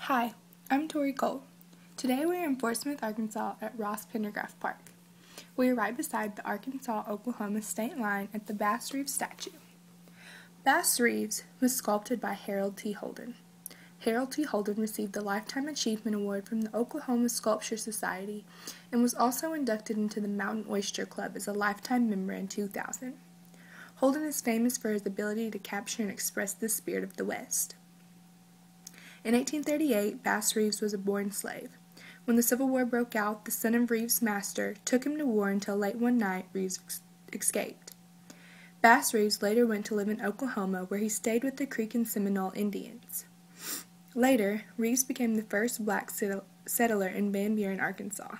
Hi, I'm Tori Cole. Today we are in Fort Smith, Arkansas at Ross Pendergraft Park. We are right beside the Arkansas-Oklahoma state line at the Bass Reeves statue. Bass Reeves was sculpted by Harold T. Holden. Harold T. Holden received the Lifetime Achievement Award from the Oklahoma Sculpture Society and was also inducted into the Mountain Oyster Club as a lifetime member in 2000. Holden is famous for his ability to capture and express the spirit of the West. In 1838, Bass Reeves was a born slave. When the Civil War broke out, the son of Reeves' master took him to war until late one night Reeves escaped. Bass Reeves later went to live in Oklahoma, where he stayed with the Creek and Seminole Indians. Later, Reeves became the first black settler in Van Buren, Arkansas.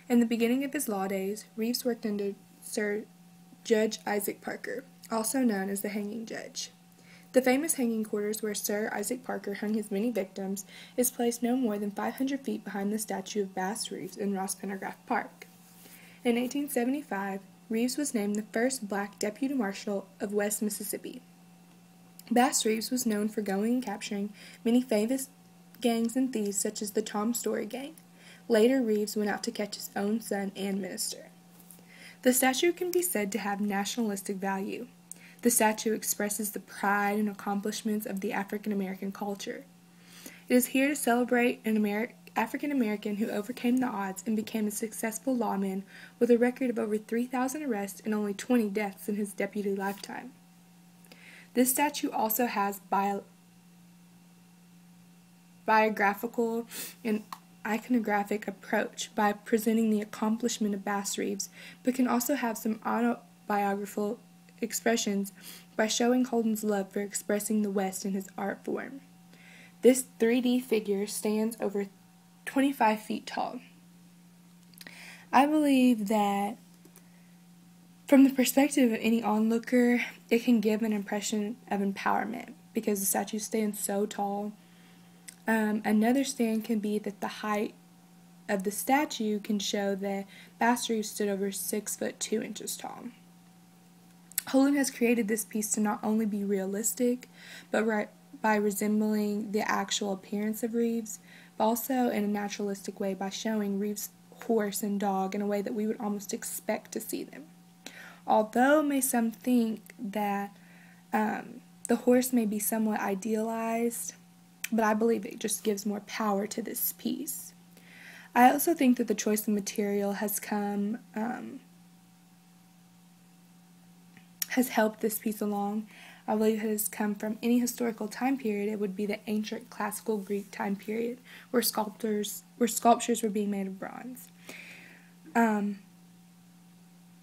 In the beginning of his law days, Reeves worked under Sir Judge Isaac Parker, also known as the Hanging Judge. The famous hanging quarters where Sir Isaac Parker hung his many victims is placed no more than 500 feet behind the statue of Bass Reeves in Ross Pendergraft Park. In 1875, Reeves was named the first black deputy marshal of West Mississippi. Bass Reeves was known for going and capturing many famous gangs and thieves such as the Tom Story Gang. Later, Reeves went out to catch his own son and minister. The statue can be said to have nationalistic value. The statue expresses the pride and accomplishments of the African American culture. It is here to celebrate an African American who overcame the odds and became a successful lawman with a record of over 3,000 arrests and only 20 deaths in his deputy lifetime. This statue also has biographical and iconographic approach by presenting the accomplishment of Bass Reeves, but can also have some autobiographical expressions by showing Holden's love for expressing the West in his art form. This 3D figure stands over 25 feet tall. I believe that from the perspective of any onlooker, it can give an impression of empowerment because the statue stands so tall. Another stand can be that the height of the statue can show that Bass Reeves stood over 6 foot 2 inches tall. Holden has created this piece to not only be realistic, but by resembling the actual appearance of Reeves, but also in a naturalistic way by showing Reeves' horse and dog in a way that we would almost expect to see them. Although may some think that the horse may be somewhat idealized, but I believe it just gives more power to this piece. I also think that the choice of material has helped this piece along. I believe it has come from any historical time period. It would be the ancient classical Greek time period where sculptures were being made of bronze.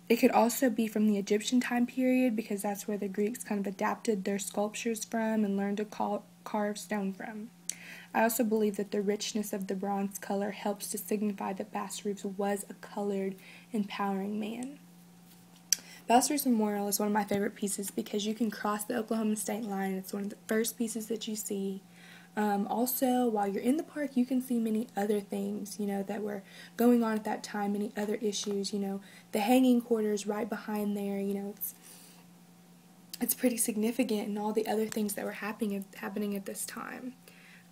It could also be from the Egyptian time period because that's where the Greeks kind of adapted their sculptures from and learned to carve stone from. I also believe that the richness of the bronze color helps to signify that Bass Reeves was a colored, empowering man. Bass Reeves Memorial is one of my favorite pieces because you can cross the Oklahoma state line. It's one of the first pieces that you see. Also, while you're in the park, you can see many other things, that were going on at that time, many other issues, the hanging quarters right behind there, it's pretty significant, and all the other things that were happening at this time.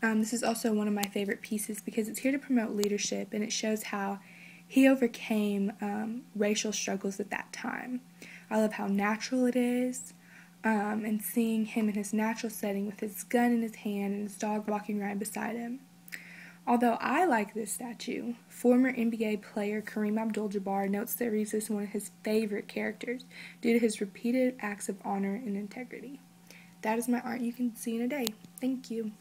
This is also one of my favorite pieces because it's here to promote leadership, and it shows how he overcame racial struggles at that time. I love how natural it is, and seeing him in his natural setting with his gun in his hand and his dog walking right beside him. Although I like this statue, former NBA player Kareem Abdul-Jabbar notes that Reeves is one of his favorite characters due to his repeated acts of honor and integrity. That is my art you can see in a day. Thank you.